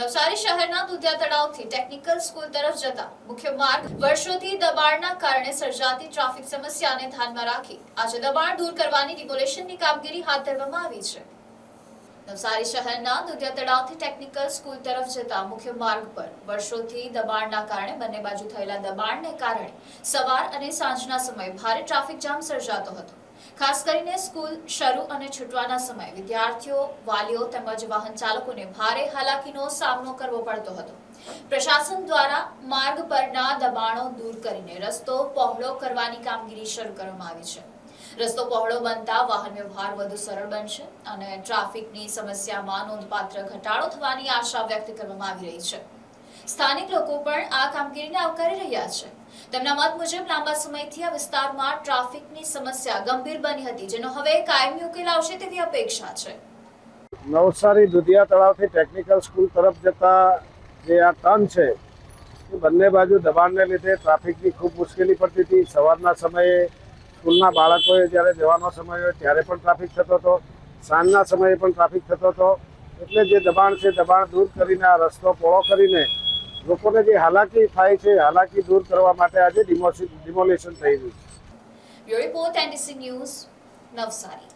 નવસારી શહેરના દુધિયા તળાવથી technical school તરફ જતા મુખ્ય માર્ગ વર્ષોથી દબાણના કારણે સર્જાતી ટ્રાફિક સમસ્યાને ધ્યાનમાં રાખી આજે દબાણ દૂર કરવાની ડિમોલેશનની કામગીરી હાથ ધરવામાં આવી છે। નવસારી શહેરના દુધિયા તળાવથી ટેકનિકલ સ્કૂલ તરફ જતા મુખ્ય માર્ગ પર વર્ષોથી દબાણના કારણે બંને બાજુ થયેલા દબાણને કારણે સવાર અને સાંજના સમયે ભારે ટ્રાફિક જામ સર્જાતો હતો। ખાસ કરીને સ્કૂલ શરૂ અને છૂટવાના સમયે વિદ્યાર્થીઓ, વાલીઓ તેમજ વાહન ચાલકોને ભારે હાલાકીનો સામનો કરવો પડતો હતો। પ્રશાસન દ્વારા માર્ગ પરના દબાણો દૂર કરીને રસ્તો પહોળો કરવાની કામગીરી શરૂ કરવામાં આવી છે। રસ્તો પહોળો બનતા વાહન વ્યવહાર વધુ સરળ બનશે અને ટ્રાફિકની સમસ્યામાં નોંધપાત્ર ઘટાડો થવાની આશા વ્યક્ત કરવામાં આવી રહી છે। સ્થાનિક લોકો પણ આ કામગીરીને આવકારી રહ્યા છે। તેમના મત મુજબ લાંબા સમયથી આ વિસ્તારમાં ટ્રાફિકની સમસ્યા ગંભીર બની હતી, જેનો હવે કાયમી ઉકેલ આવશે તેવી અપેક્ષા છે। નવસારી દુધિયા તળાવથી ટેકનિકલ સ્કૂલ તરફ જતા જે આ ટર્ન છે એ બંને બાજુ દબાણને લીધે ટ્રાફિકની ખૂબ મુશ્કેલી પડતી હતી। સવારના સમયે સ્કૂલના બાળકોએ જ્યારે જવાનો સમય હોય ત્યારે પણ ટ્રાફિક થતો હતો, સાંજના સમયે પણ ટ્રાફિક થતો હતો। એટલે જે દબાણ છે દબાણ દૂર કરીને આ રસ્તો પહોળો કરીને લોકોને જે હાલાકી થાય છે હાલાકી દૂર કરવા માટે આજે ડિમોલેશન થઈ રહ્યું છે। Bureau report NDC news, Navsari.